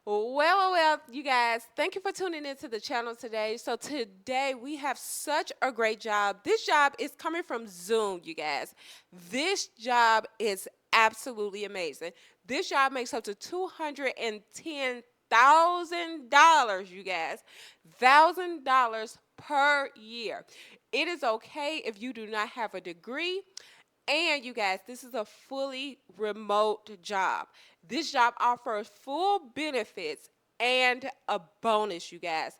Well, you guys, thank you for tuning into the channel today. So today we have such a great job. This job is coming from Zoom, you guys. This job is absolutely amazing. This job makes up to $210,000, you guys. $1,000 per year. It is okay if you do not have a degree. And you guys, this is a fully remote job. This job offers full benefits and a bonus, you guys.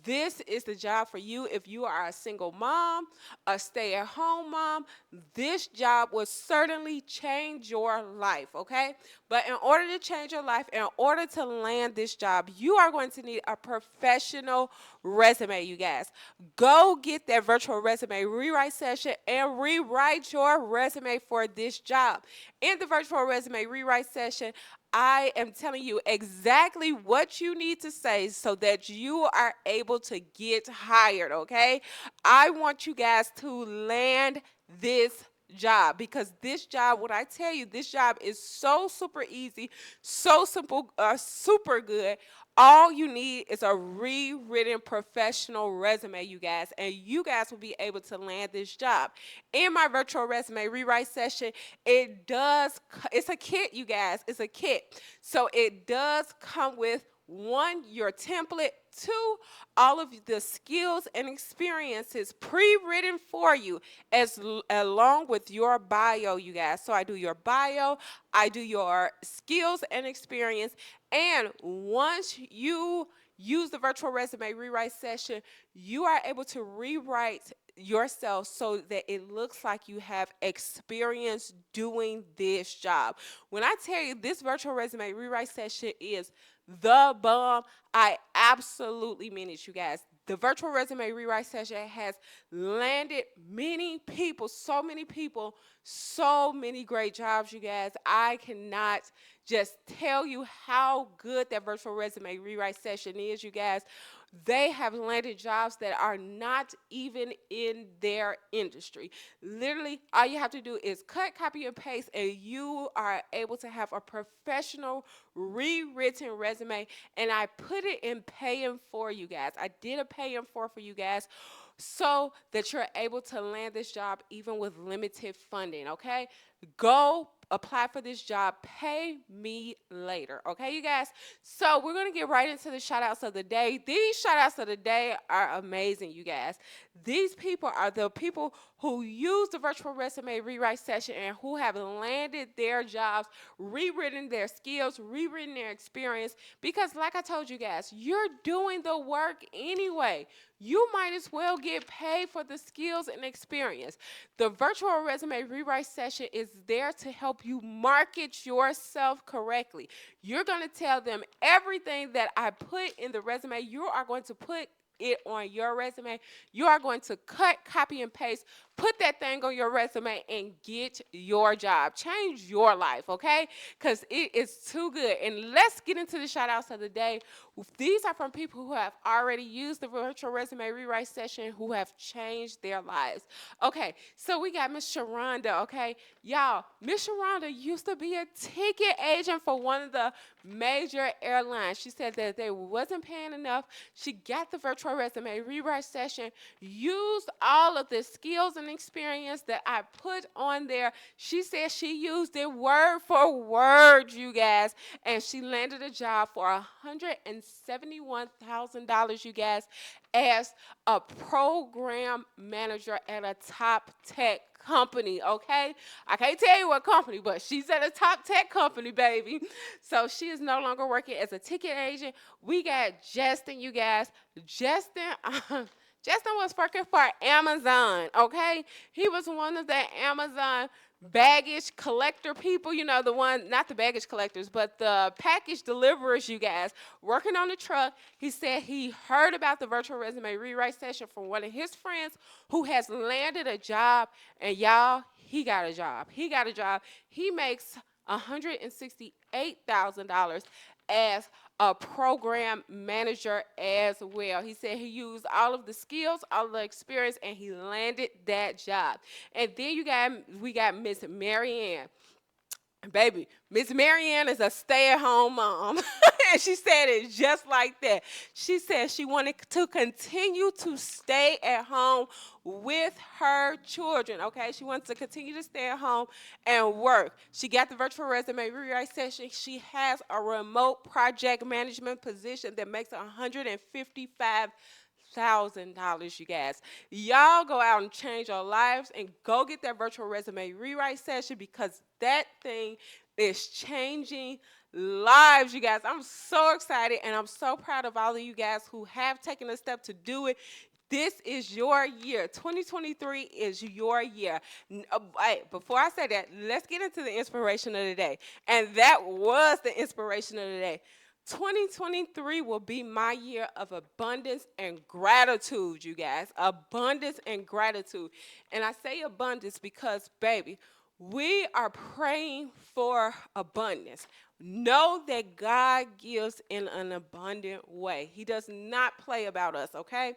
This is the job for you if you are a single mom, a stay at home mom. This job will certainly change your life, okay? But in order to change your life, in order to land this job, you are going to need a professional resume, you guys. Go get that virtual resume rewrite session and rewrite your resume for this job. In the virtual resume rewrite session, I am telling you exactly what you need to say so that you are able to get hired, okay? I want you guys to land this job because this job, what I tell you, this job is so super easy, so simple, super good. All you need is a rewritten professional resume, you guys, and you guys will be able to land this job. In my virtual resume rewrite session, it's a kit, you guys. It's a kit. So it does come with one, your template, two, all of the skills and experiences pre-written for you along with your bio, you guys. So I do your bio, I do your skills and experience, and once you use the virtual resume rewrite session, you are able to rewrite yourself so that it looks like you have experience doing this job. When I tell you this virtual resume rewrite session is the bomb, I absolutely mean it, you guys. The virtual resume rewrite session has landed many people, so many great jobs, you guys. I cannot just tell you how good that virtual resume rewrite session is, you guys. They have landed jobs that are not even in their industry. Literally, all you have to do is cut, copy, and paste, and you are able to have a professional rewritten resume. And I put it in pay and for you guys. I did a pay and for you guys so that you're able to land this job even with limited funding, okay? Go apply for this job. Pay me later, okay, you guys? So we're going to get right into the shout outs of the day. These shout outs of the day are amazing, you guys. These people are the people who use the virtual resume rewrite session and who have landed their jobs, rewritten their skills, rewritten their experience. Because, like I told you guys, you're doing the work anyway. You might as well get paid for the skills and experience. The virtual resume rewrite session is there to help you market yourself correctly. You're going to tell them everything that I put in the resume. You are going to put it on your resume. You are going to cut, copy, and paste, put that thing on your resume, and get your job. Change your life, okay? Because it is too good. And let's get into the shout outs of the day. These are from people who have already used the virtual resume rewrite session who have changed their lives. Okay, so we got Miss Sharonda, okay? Y'all, Miss Sharonda used to be a ticket agent for one of the major airlines. She said that they wasn't paying enough. She got the virtual resume rewrite session, used all of the skills and experience that I put on there. She said she used it word for word, you guys, and she landed a job for $171,000, you guys, as a program manager at a top tech company, okay? I can't tell you what company, but she's at a top tech company, baby. So she is no longer working as a ticket agent. We got Justin, you guys. Justin, Justin was working for Amazon, okay? He was one of the Amazon baggage collector people, you know, the one, not the baggage collectors, but the package deliverers, you guys, working on the truck. He said he heard about the virtual resume rewrite session from one of his friends who has landed a job, and y'all, he got a job. He got a job. He makes $168,000 as a program manager as well. He said he used all of the skills, all of the experience, and he landed that job. And then we got Miss Marianne. Baby, Miss Marianne is a stay-at-home mom. And she said it just like that. She said she wanted to continue to stay at home with her children, okay? She wants to continue to stay at home and work. She got the virtual resume rewrite session. She has a remote project management position that makes $155,000, you guys. Y'all go out and change your lives and go get that virtual resume rewrite session because that thing is changing lives, you guys. I'm so excited and I'm so proud of all of you guys who have taken a step to do it. This is your year. 2023 is your year. Before I say that, let's get into the inspiration of the day. And that was the inspiration of the day. 2023 will be my year of abundance and gratitude, you guys. Abundance and gratitude. And I say abundance because, baby, we are praying for abundance. Know that God gives in an abundant way. He does not play about us, okay?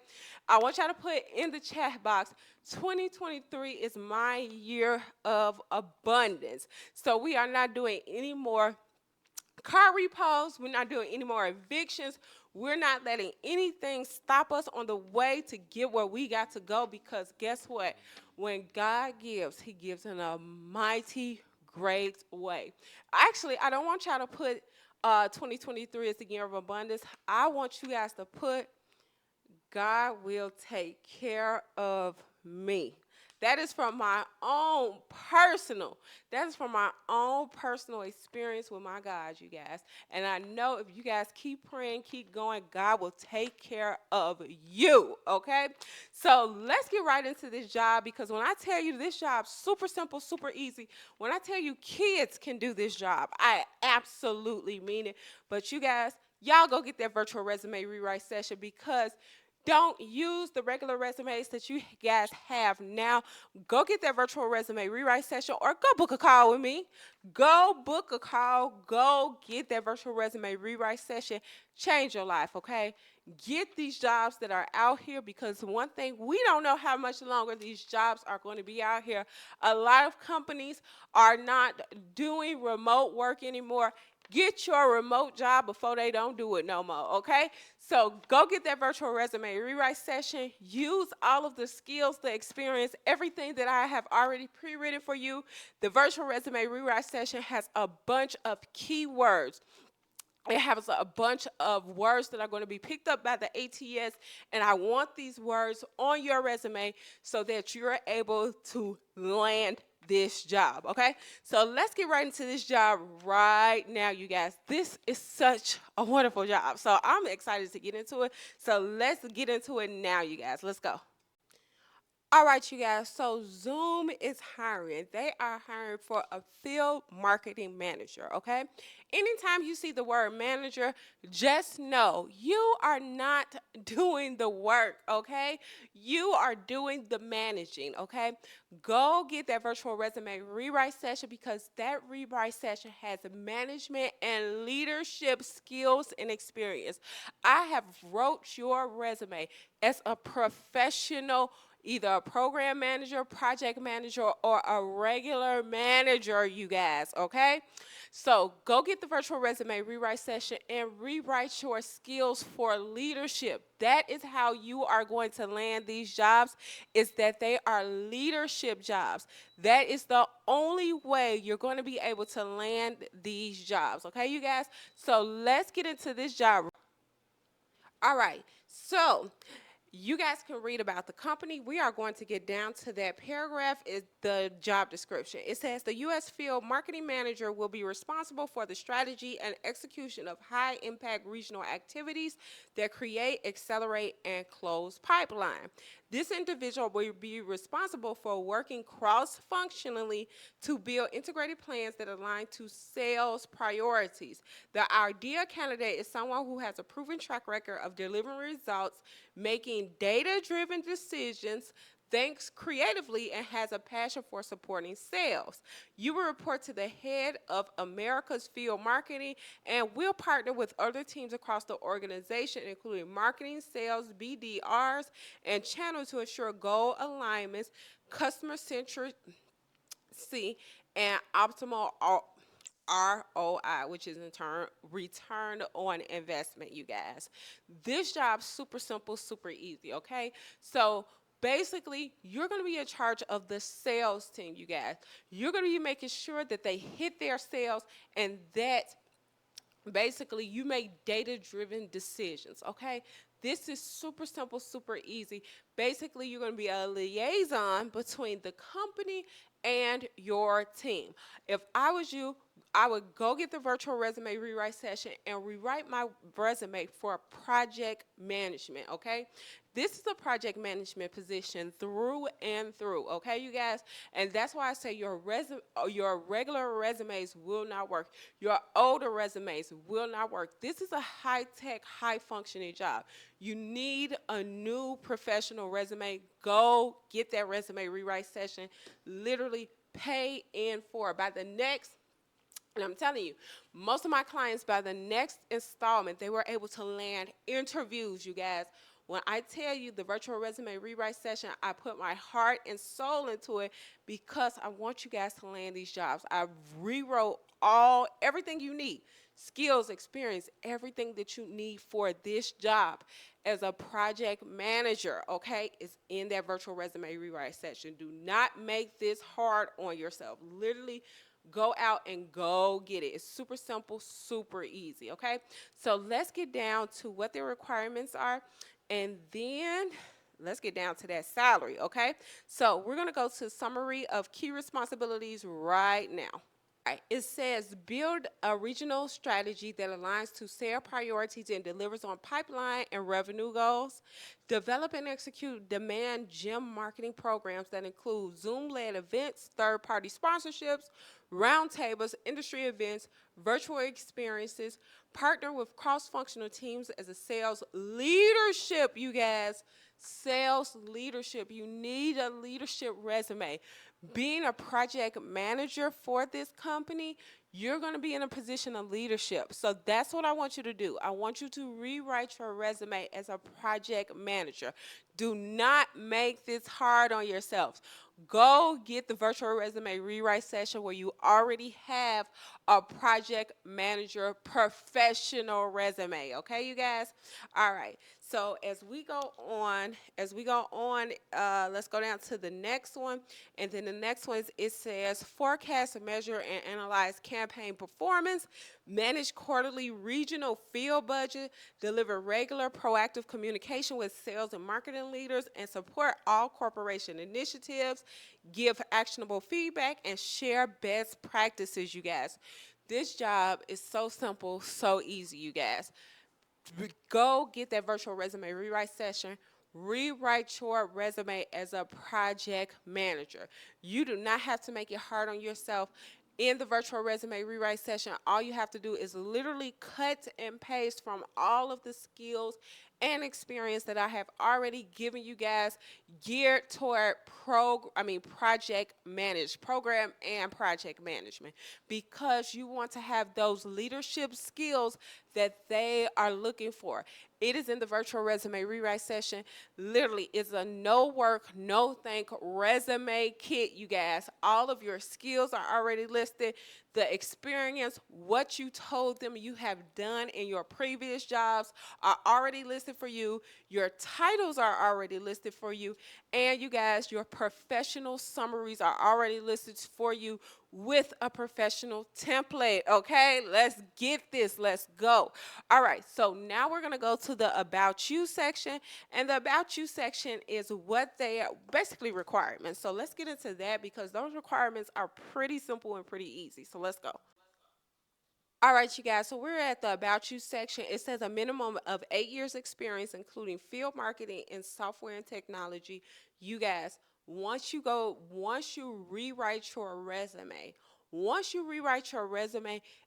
I want y'all to put in the chat box 2023 is my year of abundance. So we are not doing any more car repos. We're not doing any more evictions. We're not letting anything stop us on the way to get where we got to go because guess what? When God gives, he gives in a mighty great way. Actually, I don't want y'all to put 2023 as the year of abundance. I want you guys to put God will take care of me. That is from my own personal. That is from my own personal experience with my God, you guys. And I know if you guys keep praying, keep going, God will take care of you, okay? So let's get right into this job because when I tell you this job, super simple, super easy. When I tell you kids can do this job, I absolutely mean it. But you guys, y'all go get that virtual resume rewrite session because don't use the regular resumes that you guys have now. Go get that virtual resume rewrite session or go book a call with me. Go book a call. Go get that virtual resume rewrite session. Change your life, okay? Get these jobs that are out here because one thing, we don't know how much longer these jobs are going to be out here. A lot of companies are not doing remote work anymore. Get your remote job before they don't do it no more, okay? So go get that virtual resume rewrite session. Use all of the skills, the experience, everything that I have already pre-written for you. The virtual resume rewrite session has a bunch of keywords. It has a bunch of words that are going to be picked up by the ATS, and I want these words on your resume so that you're able to land this job, okay? So let's get right into this job right now, you guys. This is such a wonderful job. So I'm excited to get into it. So let's get into it now, you guys. Let's go. All right, you guys. So Zoom is hiring. They are hiring for a field marketing manager, okay? Anytime you see the word manager, just know you are not doing the work, okay? You are doing the managing, okay? Go get that virtual resume rewrite session because that rewrite session has management and leadership skills and experience. I have wrote your resume as a professional, either a program manager, project manager, or a regular manager, you guys, okay? So go get the virtual resume rewrite session and rewrite your skills for leadership. That is how you are going to land these jobs, is that they are leadership jobs. That is the only way you're going to be able to land these jobs, okay, you guys? So let's get into this job. All right, so you guys can read about the company. We are going to get down to that paragraph is the job description. It says the U.S. Field Marketing Manager will be responsible for the strategy and execution of high-impact regional activities that create, accelerate, and close pipeline. This individual will be responsible for working cross-functionally to build integrated plans that align to sales priorities. The ideal candidate is someone who has a proven track record of delivering results, making data-driven decisions, thinks creatively, and has a passion for supporting sales. You will report to the head of America's field marketing and will partner with other teams across the organization, including marketing, sales, BDRs, and channel to ensure goal alignments, customer centricity, and optimal ROI, which is in turn return on investment, you guys. This job's super simple, super easy, okay? So basically, you're going to be in charge of the sales team, you guys. You're going to be making sure that they hit their sales and that basically you make data driven decisions, okay? This is super simple, super easy. Basically, you're going to be a liaison between the company and your team. If I was you, I would go get the virtual resume rewrite session and rewrite my resume for project management, okay? This is a project management position through and through, okay, you guys? And that's why I say your regular resumes will not work. Your older resumes will not work. This is a high-tech, high-functioning job. You need a new professional resume. Go get that resume rewrite session. Literally pay in for it. By the next and I'm telling you, most of my clients, by the next installment, they were able to land interviews, you guys. When I tell you the virtual resume rewrite session, I put my heart and soul into it because I want you guys to land these jobs. I rewrote everything you need, skills, experience, everything that you need for this job as a project manager, okay, is in that virtual resume rewrite session. Do not make this hard on yourself. Literally, go out and go get it. It's super simple, super easy, okay? So let's get down to what their requirements are, and then let's get down to that salary, okay? So we're going to go to summary of key responsibilities right now. Right. It says build a regional strategy that aligns to sales priorities and delivers on pipeline and revenue goals. Develop and execute demand gen marketing programs that include Zoom-led events, third-party sponsorships, roundtables, industry events, virtual experiences. Partner with cross-functional teams as a sales leadership, you guys. Sales leadership. You need a leadership resume. Being a project manager for this company, you're going to be in a position of leadership. So that's what I want you to do. I want you to rewrite your resume as a project manager. Do not make this hard on yourselves. Go get the virtual resume rewrite session where you already have a project manager professional resume. Okay, you guys? All right. So as we go on, let's go down to the next one. And then the next one it says forecast, measure, and analyze campaign performance, manage quarterly regional field budget, deliver regular proactive communication with sales and marketing leaders, and support all corporation initiatives, give actionable feedback, and share best practices, you guys. This job is so simple, so easy, you guys. Go get that virtual resume rewrite session. Rewrite your resume as a project manager. You do not have to make it hard on yourself. In the virtual resume rewrite session, all you have to do is literally cut and paste from all of the skills and experience that I have already given you guys geared toward program and project management, because you want to have those leadership skills that they are looking for. It is in the virtual resume rewrite session. Literally, it's a no work, no thank resume kit, you guys. All of your skills are already listed. The experience, what you told them you have done in your previous jobs are already listed for you. Your titles are already listed for you. And you guys, your professional summaries are already listed for you with a professional template. Okay, let's get this. Let's go. All right, so now we're going to go to the About You section. And the About You section is what they are basically requirements. So let's get into that because those requirements are pretty simple and pretty easy. So let's go. All right, you guys, so we're at the About You section. It says a minimum of 8 years experience, including field marketing and software and technology. You guys, once you rewrite your resume,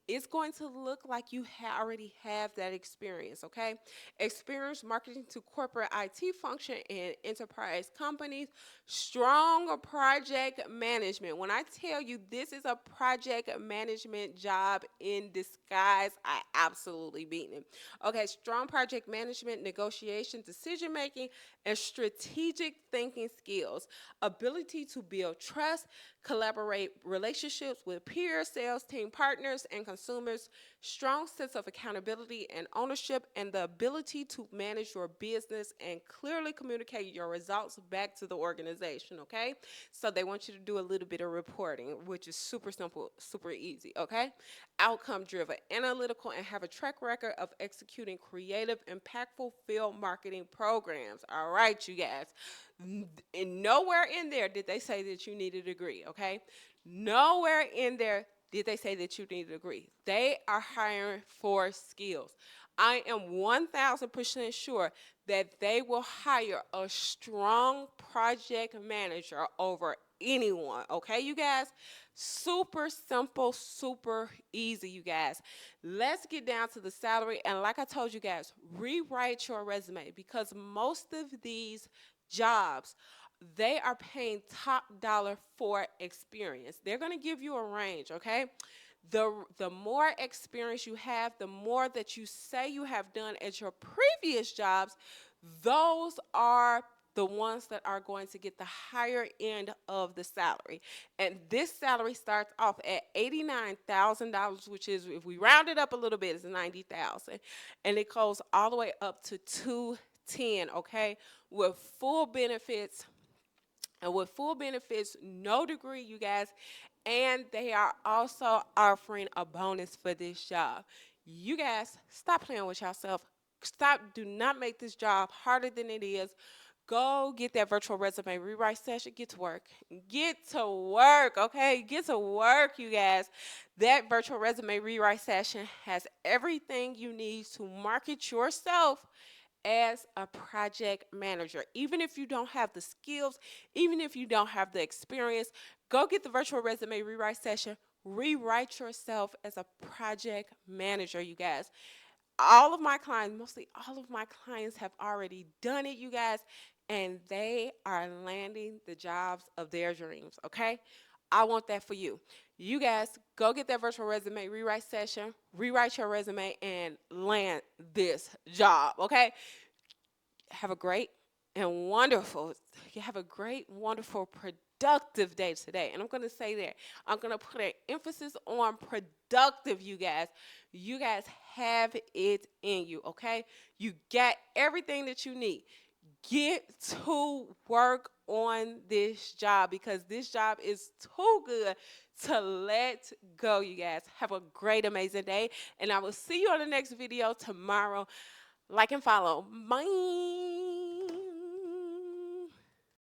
it's going to look like you already have that experience, okay? Experience marketing to corporate IT function and enterprise companies, strong project management. When I tell you this is a project management job in disguise, I absolutely beat it. Okay, strong project management, negotiation, decision making, and strategic thinking skills, ability to build trust, collaborate relationships with peers, sales team partners, and consumers, strong sense of accountability and ownership, and the ability to manage your business and clearly communicate your results back to the organization, okay? So they want you to do a little bit of reporting, which is super simple, super easy, okay? Outcome driven, analytical, and have a track record of executing creative, impactful field marketing programs. All right, you guys. And nowhere in there did they say that you need a degree, okay? Nowhere in there did they say that you need a degree. They are hiring for skills. I am 1000% sure that they will hire a strong project manager over anyone, okay, you guys? Super simple, super easy, you guys. Let's get down to the salary. And like I told you guys, rewrite your resume because most of these jobs, they are paying top dollar for experience. They're going to give you a range, okay? The more experience you have, the more that you say you have done at your previous jobs, those are the ones that are going to get the higher end of the salary. And this salary starts off at $89,000, which is, if we round it up a little bit, it's 90,000, and it goes all the way up to 210, okay, with full benefits. And with full benefits, no degree, you guys, and they are also offering a bonus for this job. You guys, stop playing with yourself. Stop, do not make this job harder than it is. Go get that virtual resume rewrite session. Get to work. Get to work, okay? Get to work, you guys. That virtual resume rewrite session has everything you need to market yourself as a project manager. Even if you don't have the skills, even if you don't have the experience, go get the virtual resume rewrite session. Rewrite yourself as a project manager, you guys. All of my clients, mostly all of my clients, have already done it, you guys, and they are landing the jobs of their dreams, okay? I want that for you. You guys, go get that virtual resume rewrite session, rewrite your resume, and land this job, okay? Have a great and wonderful, you have a great, wonderful, productive day today. And I'm going to say that. I'm going to put an emphasis on productive, you guys. You guys have it in you, okay? You got everything that you need. Get to work on this job because this job is too good to let go, you guys. Have a great, amazing day. And I will see you on the next video tomorrow. Like and follow. Bye.